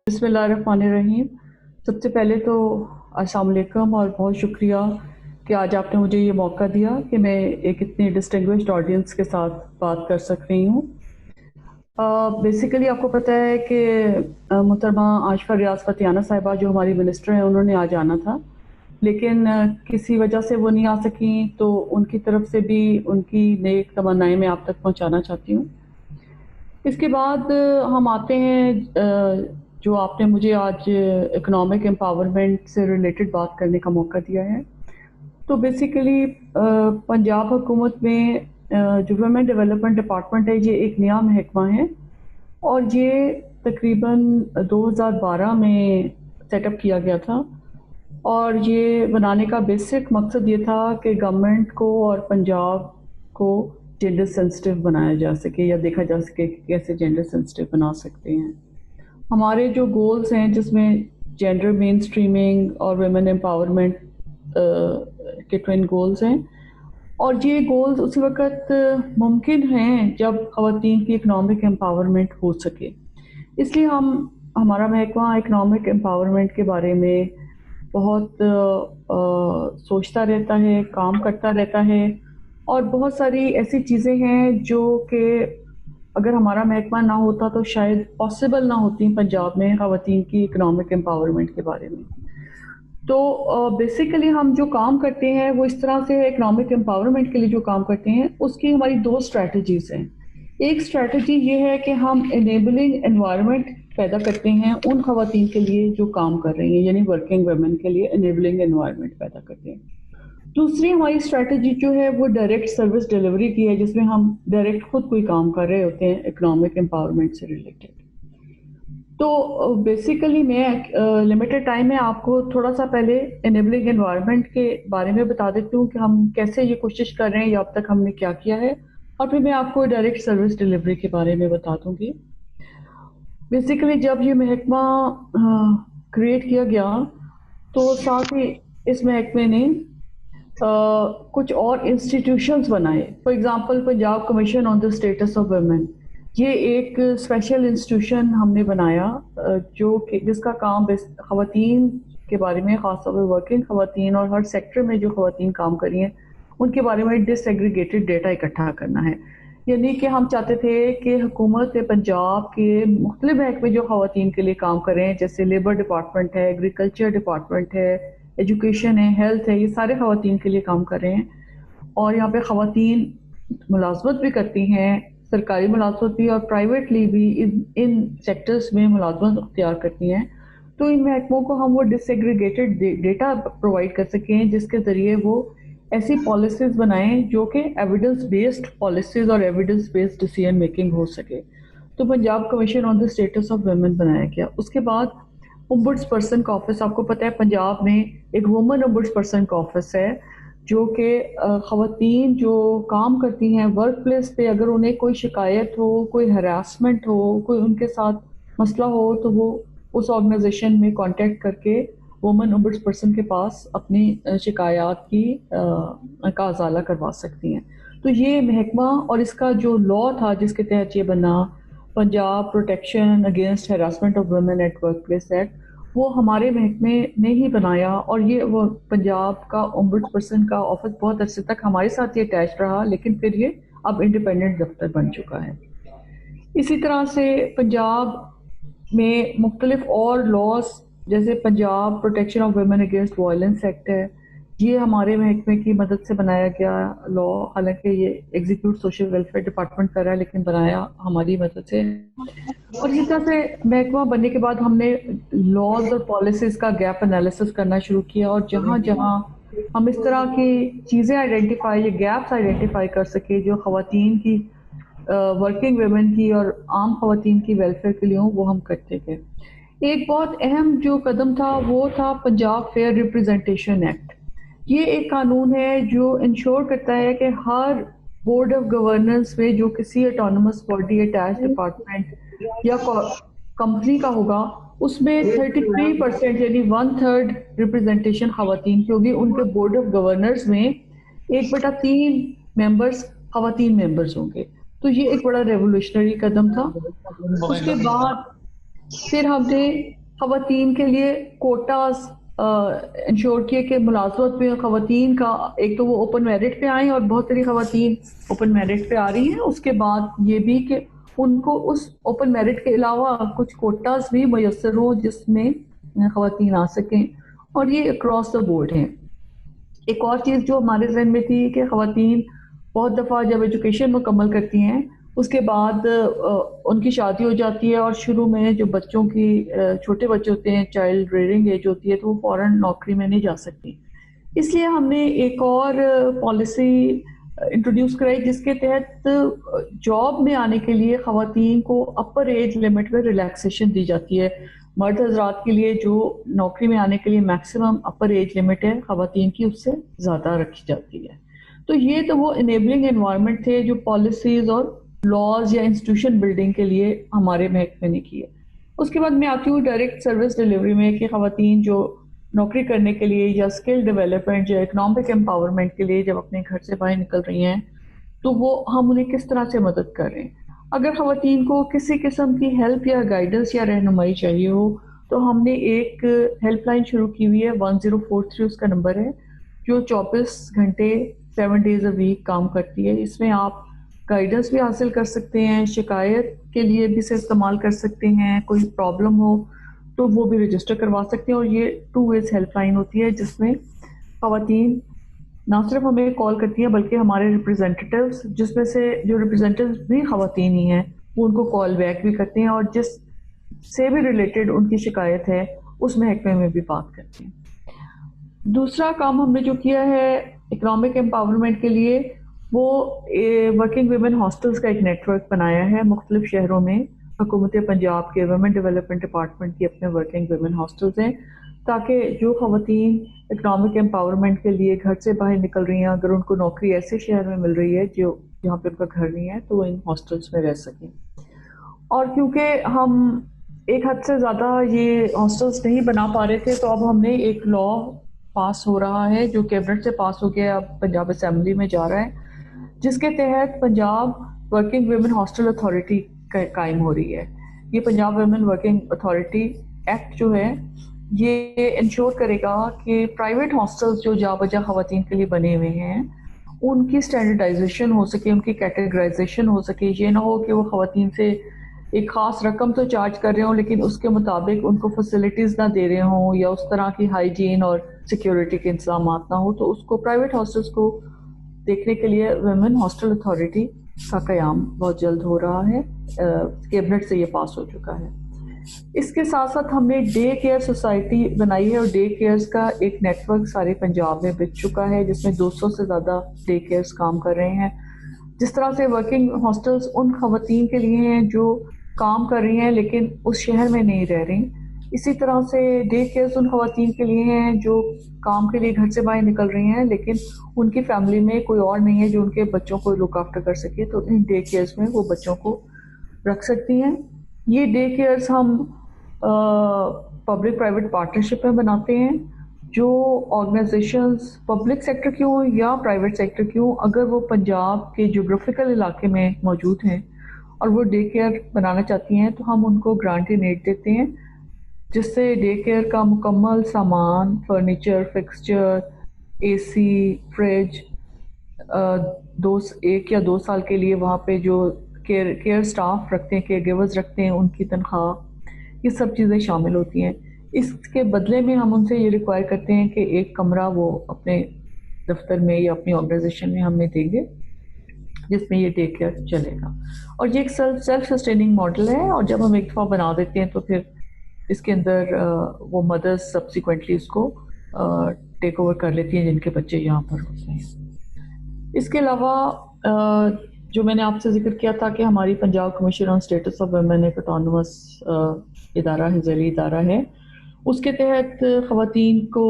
बिस्मिल्लाहिर्रहमानिर्रहीम। सबसे पहले तो अस्सलाम वालेकुम और बहुत शुक्रिया कि आज आपने मुझे ये मौका दिया कि मैं एक इतनी डिस्टिंग्विश्ड ऑडियंस के साथ बात कर सक रही हूँ। बेसिकली आपको पता है कि मोहतरमा आशफा रियाज फतियाना साहिबा जो हमारी मिनिस्टर हैं उन्होंने आज आना था, लेकिन किसी वजह से वो नहीं आ सकी, तो उनकी तरफ से भी उनकी नेक तमन्नाएं मैं आप तक पहुँचाना चाहती हूँ। इसके बाद हम आते हैं जो आपने मुझे आज इकोनॉमिक एम्पावरमेंट से रिलेटेड बात करने का मौका दिया है। तो बेसिकली पंजाब हुकूमत में जो वुमेन डेवलपमेंट डिपार्टमेंट है, ये एक नया महकमा है और ये तकरीबन 2012 में सेटअप किया गया था। और ये बनाने का बेसिक मकसद ये था कि गवर्नमेंट को और पंजाब को जेंडर सेंसिटिव बनाया जा सके या देखा जा सके कि कैसे जेंडर सेंसिटिव बना सकते हैं। हमारे जो गोल्स हैं जिसमें जेंडर मेन स्ट्रीमिंग और वुमेन एम्पावरमेंट के ट्विन गोल्स हैं, और ये गोल्स उसी वक्त मुमकिन हैं जब ख़वातीन की इकनॉमिक एम्पावरमेंट हो सके। इसलिए हमारा महकमा इकनॉमिक एम्पावरमेंट के बारे में बहुत सोचता रहता है, काम करता रहता है, और बहुत सारी ऐसी चीज़ें हैं जो कि अगर हमारा महकमा ना होता तो शायद पॉसिबल ना होती पंजाब में ख़वातीन की इकनॉमिक एम्पावरमेंट के बारे में। तो बेसिकली हम जो काम करते हैं वो इस तरह से इकनॉमिक एम्पावरमेंट के लिए जो काम करते हैं उसकी हमारी दो स्ट्रैटेजीज़ हैं। एक स्ट्रैटेजी ये है कि हम इनेबलिंग एनवायरनमेंट पैदा करते हैं उन ख़वातीन के लिए जो काम कर रही हैं, यानी वर्किंग वुमेन के लिए इनेबलिंग एनवायरनमेंट पैदा करते हैं। दूसरी हमारी स्ट्रैटेजी जो है वो डायरेक्ट सर्विस डिलीवरी की है, जिसमें हम डायरेक्ट खुद कोई काम कर रहे होते हैं इकोनॉमिक एम्पावरमेंट से रिलेटेड। तो बेसिकली मैं लिमिटेड टाइम में आपको थोड़ा सा पहले इनेबलिंग एनवायरनमेंट के बारे में बता देती हूँ कि हम कैसे ये कोशिश कर रहे हैं या अब तक हमने क्या किया है, और फिर मैं आपको डायरेक्ट सर्विस डिलीवरी के बारे में बता दूँगी। बेसिकली जब ये महकमा क्रिएट किया गया तो साथ ही इस महकमे ने कुछ और इंस्टीट्यूशंस बनाए। For example Punjab commission on the status of women, ये एक स्पेशल इंस्टीट्यूशन हमने बनाया जो कि जिसका काम ख़वातीन के बारे में, ख़ासतौर पर वर्किंग ख़वातीन और हर सेक्टर में जो ख़वातीन काम कर रही हैं उनके बारे में डिसएग्रीगेटेड डेटा इकट्ठा करना है। यानी कि हम चाहते थे कि हुकूमत पंजाब के मुख्तलिफ महकमे जो ख़वातीन के लिए काम कर रहे हैं, जैसे लेबर डिपार्टमेंट है, एग्रीकल्चर डिपार्टमेंट है, एजुकेशन है, हेल्थ है, ये सारे ख़वातीन के लिए काम कर रहे हैं। और यहाँ पे ख़वातीन मुलाजमत भी करती हैं, सरकारी मुलाजमत भी और प्राइवेटली भी इन सेक्टर्स में मुलाजमत अख्तियार करती हैं। तो इन महकमों को हम वो डिसएग्रीगेटेड डेटा प्रोवाइड कर सकें जिसके ज़रिए वो ऐसी पॉलिसीज़ बनाएं जो कि एविडेंस बेस्ड पॉलिसीज़ और एविडेंस बेस्ड डिसीजन मेकिंग हो सके। तो Punjab commission on the status of women बनाया गया। उसके बाद ओम्बुड्स पर्सन का ऑफिस, आपको पता है पंजाब में एक वुमेन ओम्बुड्स पर्सन का ऑफिस है जो कि ख़वातीन जो काम करती हैं वर्क प्लेस पे, अगर उन्हें कोई शिकायत हो, कोई हरासमेंट हो, कोई उनके साथ मसला हो, तो वो उस ऑर्गेनाइजेशन में कांटेक्ट करके वुमेन ओम्बुड्स पर्सन के पास अपनी शिकायत की का अज़ाला करवा सकती हैं। तो ये महकमा और इसका जो लॉ था जिसके तहत ये बना, Punjab protection against harassment of women at work place act, वो हमारे महकमे ने ही बनाया। और ये वो पंजाब का ओम्बुड्स पर्सन का ऑफिस बहुत अरसे तक हमारे साथ ही अटैच रहा, लेकिन फिर ये अब इंडिपेंडेंट दफ्तर बन चुका है। इसी तरह से पंजाब में मुख्तलिफ और लॉज, जैसे Punjab protection of women against violence act है, ये हमारे महकमे की मदद से बनाया गया लॉ। हालांकि ये एग्जीक्यूट सोशल वेलफेयर डिपार्टमेंट कर रहा है, लेकिन बनाया हमारी मदद से। और इस तरह से महकमा बनने के बाद हमने लॉज और पॉलिसीज़ का गैप एनालिसिस करना शुरू किया, और जहाँ जहाँ हम इस तरह की चीज़ें आइडेंटिफाई या गैप्स आइडेंटिफाई कर सके जो ख़वातीन की, वर्किंग वुमेन की और आम ख़वातीन की वेलफेयर के लिए हों, वो हम करते गए। एक बहुत अहम जो कदम था वो था पंजाब फेयर रिप्रेजेंटेशन एक्ट। ये एक कानून है जो इंश्योर करता है कि हर बोर्ड ऑफ गवर्नेंस में जो किसी ऑटोनमस बॉडी, अटैच डिपार्टमेंट या कंपनी का होगा, उसमें 33% यानी 1/3 रिप्रेजेंटेशन ख़वातीन की होगी। उनके बोर्ड ऑफ गवर्नर्स में 1/3 मेंबर्स ख़वातीन मेंबर्स होंगे। तो ये एक बड़ा रेवोल्यूशनरी कदम था। उसके बाद پھر ہم نے خواتین کے لیے کوٹاز انشور کیے کہ ملازمت میں خواتین کا ایک تو وہ اوپن میرٹ پہ آئیں، اور بہت ساری خواتین اوپن میرٹ پہ آ رہی ہیں، اس کے بعد یہ بھی کہ ان کو اس اوپن میرٹ کے علاوہ کچھ کوٹاز بھی میسر ہوں جس میں خواتین آ سکیں، اور یہ اکراس دا بورڈ ہیں۔ ایک اور چیز جو ہمارے ذہن میں تھی کہ خواتین بہت دفعہ جب ایجوکیشن مکمل کرتی ہیں اس کے بعد ان کی شادی ہو جاتی ہے، اور شروع میں جو بچوں کی چھوٹے بچے ہوتے ہیں، چائلڈ ریئرنگ ایج ہوتی ہے، تو وہ فوراً نوکری میں نہیں جا سکتی۔ اس لیے ہم نے ایک اور پالیسی انٹروڈیوس کرائی جس کے تحت جاب میں آنے کے لیے خواتین کو اپر ایج لمٹ میں ریلیکسیشن دی جاتی ہے۔ مرد حضرات کے لیے جو نوکری میں آنے کے لیے میکسیمم اپر ایج لمٹ ہے، خواتین کی اس سے زیادہ رکھی جاتی ہے۔ تو یہ تو وہ انیبلنگ انوائرمنٹ تھے جو پالیسیز اور لاز یا انسٹیٹیوشن بلڈنگ کے لیے ہمارے محکمے نے کیے۔ اس کے بعد میں آتی ہوں ڈائریکٹ سروس ڈیلیوری میں کہ خواتین جو نوکری کرنے کے لیے یا اسکل ڈیولپمنٹ یا اکنامک امپاورمنٹ کے لیے جب اپنے گھر سے باہر نکل رہی ہیں تو وہ ہم انہیں کس طرح سے مدد کر رہے ہیں۔ اگر خواتین کو کسی قسم کی ہیلپ یا گائیڈنس یا رہنمائی چاہیے ہو تو ہم نے ایک ہیلپ لائن شروع کی ہوئی ہے، 1043 اس کا نمبر ہے، جو 24 گھنٹے 7 ڈیز اے ویک کام کرتی ہے۔ اس میں آپ گائیڈنس بھی حاصل کر سکتے ہیں، شکایت کے لیے بھی اسے استعمال کر سکتے ہیں، کوئی پرابلم ہو تو وہ بھی رجسٹر کروا سکتے ہیں، اور یہ 2 ویز ہیلپ لائن ہوتی ہے جس میں خواتین نہ صرف ہمیں کال کرتی ہیں بلکہ ہمارے ریپرزینٹیٹیوز، جس میں سے جو ریپرزینٹیوز بھی خواتین ہی ہیں، وہ ان کو کال بیک بھی کرتے ہیں اور جس سے بھی ریلیٹڈ ان کی شکایت ہے اس محکمے میں بھی بات کرتے ہیں۔ دوسرا کام ہم نے جو کیا ہے اکنامک امپاورمنٹ کے لیے، وہ ورکنگ ویمن ہاسٹلز کا ایک نیٹ ورک بنایا ہے مختلف شہروں میں۔ حکومت پنجاب کے ویمن ڈیولپمنٹ ڈپارٹمنٹ کی اپنے ورکنگ ویمن ہاسٹلز ہیں، تاکہ جو خواتین اکنامک امپاورمنٹ کے لیے گھر سے باہر نکل رہی ہیں، اگر ان کو نوکری ایسے شہر میں مل رہی ہے جہاں پہ ان کا گھر نہیں ہے تو وہ ان ہاسٹلز میں رہ سکیں۔ اور کیونکہ ہم ایک حد سے زیادہ یہ ہاسٹلز نہیں بنا پا رہے تھے تو اب ہم نے ایک لا پاس ہو رہا ہے جو کیبنٹ سے پاس ہو گیا، اب پنجاب اسمبلی میں جا رہا ہے، جس کے تحت Punjab working women hostel authority قائم ہو رہی ہے۔ یہ Punjab women working authority act جو ہے یہ انشور کرے گا کہ پرائیویٹ ہاسٹلز جو جا بجا خواتین کے لیے بنے ہوئے ہیں ان کی اسٹینڈرڈائزیشن ہو سکے، ان کی کیٹیگرائزیشن ہو سکے۔ یہ نہ ہو کہ وہ خواتین سے ایک خاص رقم تو چارج کر رہے ہوں لیکن اس کے مطابق ان کو فیسلٹیز نہ دے رہے ہوں یا اس طرح کی ہائیجین اور سیکیورٹی کے انتظامات نہ ہو، تو اس کو پرائیویٹ ہاسٹلز کو دیکھنے کے لیے ویمن ہاسٹل اتھارٹی کا قیام بہت جلد ہو رہا ہے، کیبنٹ سے یہ پاس ہو چکا ہے۔ اس کے ساتھ ساتھ ہم نے ڈے کیئر سوسائٹی بنائی ہے، اور ڈے کیئرز کا ایک نیٹ ورک سارے پنجاب میں بچ چکا ہے جس میں 200 سے زیادہ ڈے کیئرز کام کر رہے ہیں۔ جس طرح سے ورکنگ ہاسٹلز ان خواتین کے لیے ہیں جو کام کر رہی ہیں لیکن اس شہر میں نہیں رہ رہی، اسی طرح سے ڈے کیئرز ان خواتین کے لیے ہیں جو کام کے لیے گھر سے باہر نکل رہی ہیں لیکن ان کی فیملی میں کوئی اور نہیں ہے جو ان کے بچوں کو لک آفٹر کر سکے، تو ان ڈے کیئرز میں وہ بچوں کو رکھ سکتی ہیں۔ یہ ڈے کیئرز ہم پبلک پرائیویٹ پارٹنرشپ میں بناتے ہیں۔ جو آرگنائزیشنز پبلک سیکٹر کی ہوں یا پرائیویٹ سیکٹر کی ہوں، اگر وہ پنجاب کے جغرافیکل علاقے میں موجود ہیں اور وہ ڈے کیئر بنانا چاہتی ہیں تو ہم ان کو گرانٹ انیٹ دیتے ہیں، جس سے ڈے کیئر کا مکمل سامان، فرنیچر، فکسچر، اے سی، فریج، 1 یا 2 سال کے لیے وہاں پہ جو کیئر سٹاف رکھتے ہیں، کیئر گیورز رکھتے ہیں، ان کی تنخواہ، یہ سب چیزیں شامل ہوتی ہیں۔ اس کے بدلے میں ہم ان سے یہ ریکوائر کرتے ہیں کہ ایک کمرہ وہ اپنے دفتر میں یا اپنی آرگنائزیشن میں ہمیں دیں گے جس میں یہ ٹیک کیئر چلے گا، اور یہ ایک سیلف سسٹیننگ ماڈل ہے، اور جب ہم ایک دفعہ بنا دیتے ہیں تو پھر اس کے اندر وہ مدرز سبسیکوینٹلی اس کو ٹیک اوور کر لیتی ہیں جن کے بچے یہاں پر ہوتے ہیں۔ اس کے علاوہ جو میں نے آپ سے ذکر کیا تھا کہ ہماری Punjab commission on status of women ایک آٹونومس ادارہ ہے، ذیلی ادارہ ہے، اس کے تحت خواتین کو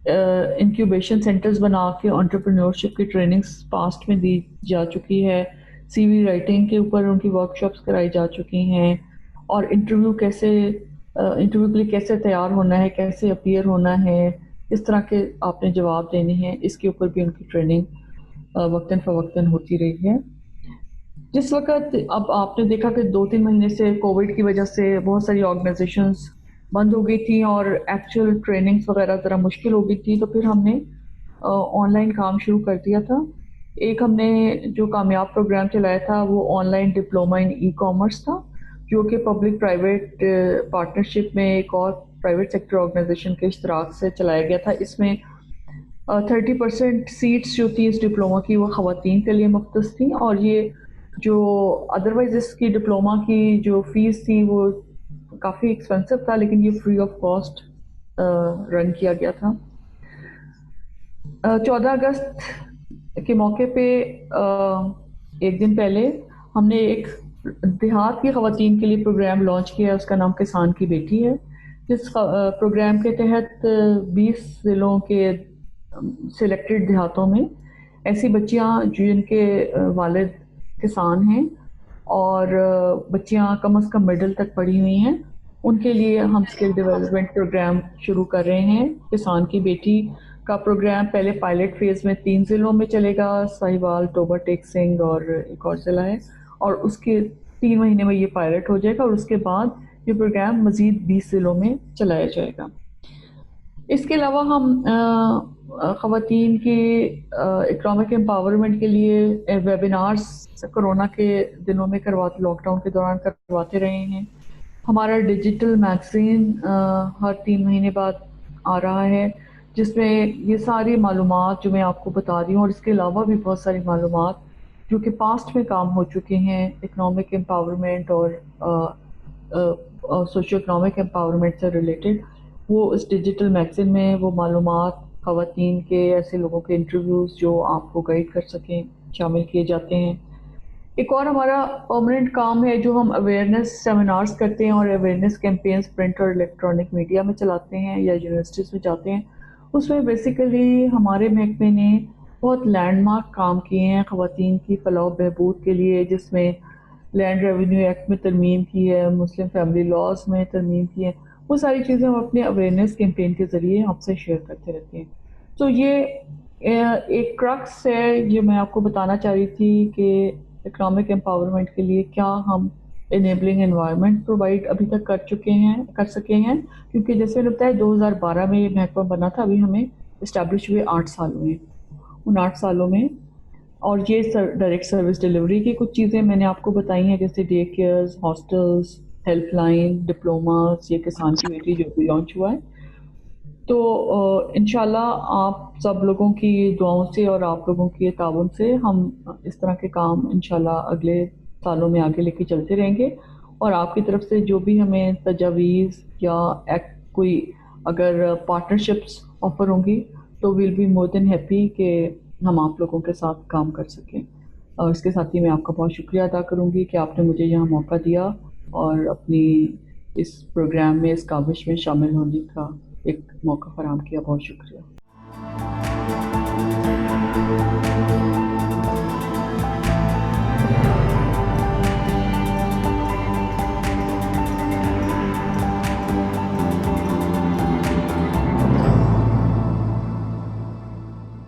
انکیوبیشن سینٹرز بنا کے انٹرپرینورشپ کی ٹریننگز پاسٹ میں دی جا چکی ہے، سی وی رائٹنگ کے اوپر ان کی ورکشاپس کرائی جا چکی ہیں، اور انٹرویو کے لیے کیسے تیار ہونا ہے، کیسے اپیئر ہونا ہے، اس طرح کے آپ نے جواب دینے ہیں، اس کے اوپر بھی ان کی ٹریننگ وقتاً فوقتاً ہوتی رہی ہے۔ जिस वक़्त अब आपने देखा कि 2-3 महीने से कोविड की वजह से बहुत सारी ऑर्गेनाइज़ेशंस बंद हो गई थी और एक्चुअल ट्रेनिंग्स वग़ैरह ज़रा मुश्किल हो गई थी, तो फिर हमने ऑनलाइन काम शुरू कर दिया था। एक हमने जो कामयाब प्रोग्राम चलाया था वो ऑनलाइन डिप्लोमा इन ई-कॉमर्स था, जो कि पब्लिक प्राइवेट पार्टनरशिप में एक और प्राइवेट सेक्टर ऑर्गेनाइज़ेशन के इश्तराक से चलाया गया था। इसमें 30% सीट्स जो थी इस डिप्लोमा की वो ख़वातीन के लिए मख्तस थी, और ये जो अदरवाइज़ इसकी डिप्लोमा की जो फ़ीस थी वो काफ़ी एक्सपेंसिव था, लेकिन ये फ्री ऑफ कॉस्ट रन किया गया था। 14 अगस्त के मौके पे एक दिन पहले हमने एक देहात की ख़वातीन के लिए प्रोग्राम लॉन्च किया है, उसका नाम किसान की बेटी है। जिस प्रोग्राम के तहत 20 ज़िलों के सिलेक्टेड देहातों में ऐसी बच्चियां जिनके वालिद किसान हैं और बच्चियां कम से कम मिडिल तक पढ़ी हुई हैं, उनके लिए हम स्किल डेवलपमेंट प्रोग्राम शुरू कर रहे हैं। किसान की बेटी का प्रोग्राम पहले पायलट फेज़ में 3 ज़िलों में चलेगा, साहिवाल, टोबा टेक सिंह और एक और ज़िला है, और उसके 3 महीने में ये पायलट हो जाएगा और उसके बाद ये प्रोग्राम मज़ीद 20 ज़िलों में चलाया जाएगा। इसके अलावा हम ख़वातीन की इकोनॉमिक एम्पावरमेंट के लिए वेबिनार्स कोरोना के दिनों में लॉकडाउन के दौरान करवाते रहे हैं। हमारा डिजिटल मैगज़ीन हर 3 महीने बाद आ रहा है, जिसमें ये सारी मालूमात जो मैं आपको बता रही हूँ और इसके अलावा भी बहुत सारी मालूमात जो कि पास्ट में काम हो चुके हैं इकोनॉमिक एम्पावरमेंट और सोशो इकोनॉमिक एम्पावरमेंट से रिलेटेड, वो इस डिजिटल मैगज़ीन में वो मालूमात ख़वातीन के ऐसे लोगों के इंटरव्यूज़ जो आपको गाइड कर सकें शामिल किए जाते हैं। एक और हमारा परमानेंट काम है जो हम अवेयरनेस सेमिनार्स करते हैं और अवेयरनेस कैंपेन्स प्रिंट और इलेक्ट्रॉनिक मीडिया में चलाते हैं या यूनिवर्सिटीज़ में जाते हैं। उसमें बेसिकली हमारे महकमे ने बहुत लैंडमार्क काम किए हैं ख़वातीन की फ़लाह व बहबूद के लिए, जिसमें लैंड रेवेन्यू एक्ट में तरमीम की है, मुस्लिम फैमिली लॉज में तरमीम की है। वो सारी चीज़ें हम अपने अवेयरनेस कैंपेन के ज़रिए आपसे शेयर करते रहते हैं। तो ये एक क्रक्स है, ये मैं आपको बताना चाह रही थी कि इकोनॉमिक एम्पावरमेंट के लिए क्या हम इनेबलिंग एनवायरनमेंट प्रोवाइड अभी तक कर सके हैं, क्योंकि जैसे मैंने बताया 2012 में ये महकमा बना था, अभी हमें इस्टेब्लिश हुए 8 साल हुए। उन 8 सालों में और ये डायरेक्ट सर्विस डिलीवरी की कुछ चीज़ें मैंने आपको बताई हैं, जैसे day cares, hostels, helpline, diplomas, ये किसान की बेटी जो भी लॉन्च हुआ है। तो इंशाल्लाह आप सब लोगों की दुआओं से और आप लोगों के ताउन से हम इस तरह के काम इंशाल्लाह अगले सालों में आगे लेके चलते रहेंगे, और आपकी तरफ से जो भी हमें तजावीज़ या कोई अगर पार्टनरशिप्स ऑफर होंगी तो will be more than happy कि हम आप लोगों के साथ काम कर सकें। और इसके साथ ही मैं आपका बहुत शुक्रिया अदा करूँगी कि आपने मुझे यहाँ मौका दिया और अपनी इस प्रोग्राम में, इस काविश में शामिल होने का एक मौका फराहम किया। बहुत शुक्रिया।